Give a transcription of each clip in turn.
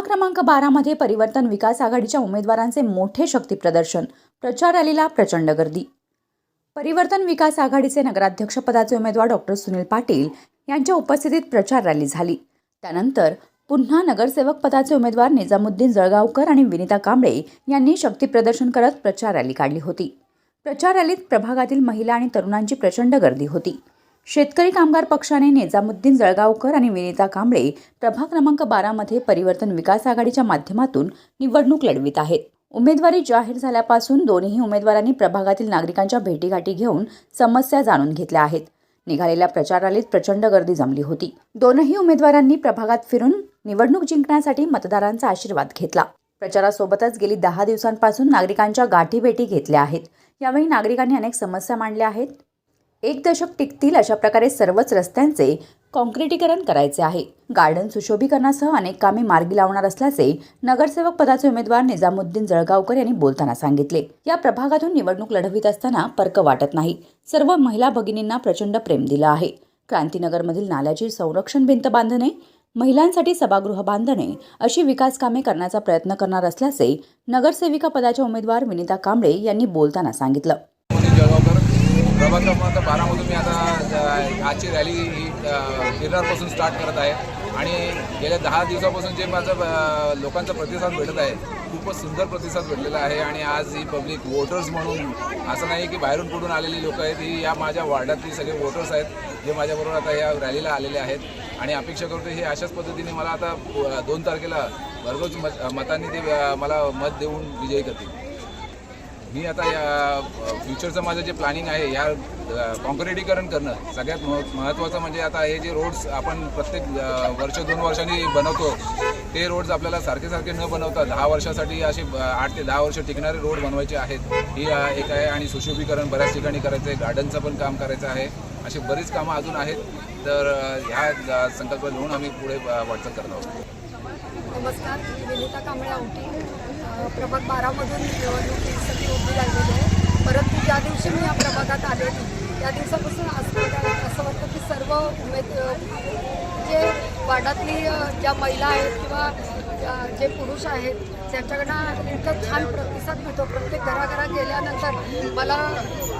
प्रभाग क्रमांक 12 मध्ये परिवर्तन विकास आघाडीच्या उमेदवारांचे मोठे शक्ती प्रदर्शन, प्रचार रॅलीला प्रचंड गर्दी। परिवर्तन विकास आघाडीचे नगराध्यक्ष पदाचे उमेदवार डॉक्टर सुनील पाटील यांच्या उपस्थितीत प्रचार रॅली झाली। त्यानंतर पुन्हा नगरसेवक पदाचे उमेदवार निजामुद्दीन जळगावकर आणि विनीता कांबळे यांनी शक्ती प्रदर्शन करत प्रचार रॅली काढली होती। प्रचार रॅलीत प्रभागातील महिला आणि तरुणांची प्रचंड गर्दी होती। शेतकरी कामगार पक्षाने निजामुद्दीन जळगावकर आणि विनीता कांबळे प्रभाग क्रमांक 12 मध्ये परिवर्तन विकास आघाडीच्या माध्यमातून निवडणूक लढवित आहेत। उमेदवारी जाहीर झाल्यापासून दोन्ही उमेदवारांनी प्रभागातील नागरिकांच्या भेटीगाठी घेऊन समस्या जाणून घेतल्या आहेत। निघालेल्या प्रचार रॅलीत प्रचंड गर्दी जमली होती। दोनही उमेदवारांनी प्रभागात फिरून निवडणूक जिंकण्यासाठी मतदारांचा आशीर्वाद घेतला। प्रचारासोबतच गेली 10 दिवसांपासून नागरिकांच्या गाठीभेटी घेतल्या आहेत। यावेळी नागरिकांनी अनेक समस्या मांडल्या आहेत। 1 दशक टिकतील अशा प्रकारे सर्वच रस्त्यांचे काँक्रिटीकरण करायचे आहे। गार्डन सुशोभीकरणासह अनेक कामे मार्गी लावणार असल्याचे नगरसेवक पदाचे उमेदवार निजामुद्दीन जळगावकर यांनी बोलताना सांगितले। या प्रभागातून निवडणूक लढवित असताना पर्क वाटत नाही। सर्व महिला भगिनींना प्रचंड प्रेम दिलं आहे। क्रांतीनगरमधील नाल्याची संरक्षण भिंत बांधणे, महिलांसाठी सभागृह बांधणे अशी विकास कामे करण्याचा प्रयत्न करणार असल्याचे नगरसेविका पदाच्या उमेदवार विनीता कांबळे यांनी बोलताना सांगितलं। प्रभाग क्रमांक 12 मधून मी आता आजची रॅली ही गिरनारपासून स्टार्ट करत आहे आणि गेल्या 10 दिवसापासून जे माझं लोकांचा प्रतिसाद भेटत आहे, खूपच सुंदर प्रतिसाद भेटलेला आहे। आणि आज ही पब्लिक वोटर्स म्हणून असं नाही की बाहेरून कुठून आलेली लोक आहेत, ही या माझ्या वार्डातली सगळे वोटर्स आहेत जे माझ्याबरोबर आता या रॅलीला आलेले आहेत। आणि अपेक्षा करतो हे अशाच पद्धतीने मला आता 2 तारखेला भरघोस मतांनी ते मला मत देऊन विजयी करतील। मी आता या फ्युचरचं माझं जे प्लॅनिंग आहे, या काँक्रिटीकरण करणं सगळ्यात महत्त्वाचं म्हणजे आता हे जे रोड्स आपण प्रत्येक वर्ष 2 वर्षांनी बनवतो, ते रोड्स आपल्याला सारखे न बनवता 10 वर्षासाठी असे 8 ते 10 वर्ष टिकणारे रोड बनवायचे आहेत। ही एक आहे। आणि सुशोभीकरण बऱ्याच ठिकाणी करायचं आहे, गार्डनचं पण काम करायचं आहे। अशी बरीच कामं अजून आहेत। तर ह्या संकल्प घेऊन आम्ही पुढे वाटचाल करत आहोत। नमस्कार, मी विनीता कांबळे आवटी, प्रभाग 12 मधून निवडणुकीसाठी उभी राहिलेली आहे। परंतु ज्या दिवशी मी या प्रभागात आले त्या दिवसापासून असं वाटतं की सर्व जे वार्डातली ज्या महिला आहेत किंवा जे पुरुष आहेत त्यांच्याकडनं इतकं छान प्रतिसाद मिळतो। प्रत्येक घराघरात गेल्यानंतर मला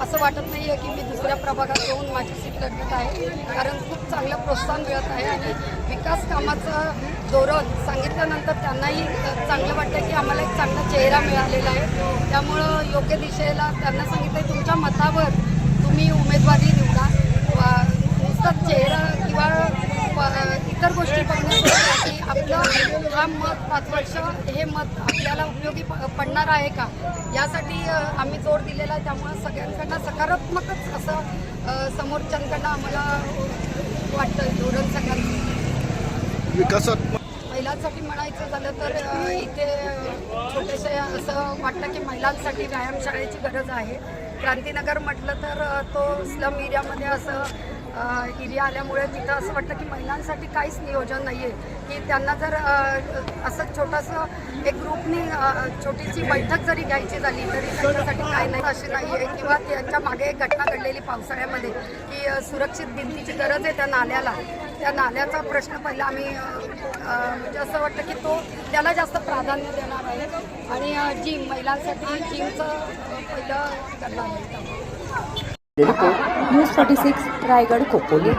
असं वाटत नाही आहे की मी दुसऱ्या प्रभागात येऊन माझी सीट लढवत आहे, कारण खूप चांगलं प्रोत्साहन मिळत आहे। आणि विकास कामाचं धोरण सांगितल्यानंतर त्यांनाही चांगलं वाटतं की आम्हाला एक चांगला चेहरा मिळालेला आहे। त्यामुळं योग्य दिशेला त्यांना सांगितलं तुमच्या मतावर तुम्ही उमेदवारी निवडा। नुसतं चेहरा किंवा इतर गोष्टी बघण्यासाठी आपलं हा मत 5 वर्ष हे मत आपल्याला उपयोगी पडणार आहे का, यासाठी आम्ही जोर दिलेला आहे। त्यामुळे सगळ्यांकडनं सकारात्मकच असं समोरच्यांकडनं आम्हाला वाटतं धोरण सगळ्यांचं विकासात्मक। महिलांसाठी म्हणायचं झालं तर इथे छोटेसे असं वाटतं की महिलांसाठी व्यायामशाळेची गरज आहे। क्रांतीनगर म्हटलं तर तो स्लम एरियामध्ये असं एरिया आल्यामुळे तिथं असं वाटतं की महिलांसाठी काहीच नियोजन नाही आहे, की त्यांना जर असं छोटंसं एक ग्रुपनी छोटीशी बैठक जरी घ्यायची झाली तरी त्यांच्यासाठी काय नाही अशी नाही आहे। किंवा त्यांच्या मागे एक घटना घडलेली पावसाळ्यामध्ये की सुरक्षित भिंतीची गरज आहे त्या नाल्याचा प्रश्न पहिला आम्ही म्हणजे असं वाटतं की त्याला जास्त प्राधान्य देणार आहे। आणि जिम महिलांसाठी जिमचं पहिलं करणार आहे। न्यूज 46 रायगड खोपोली।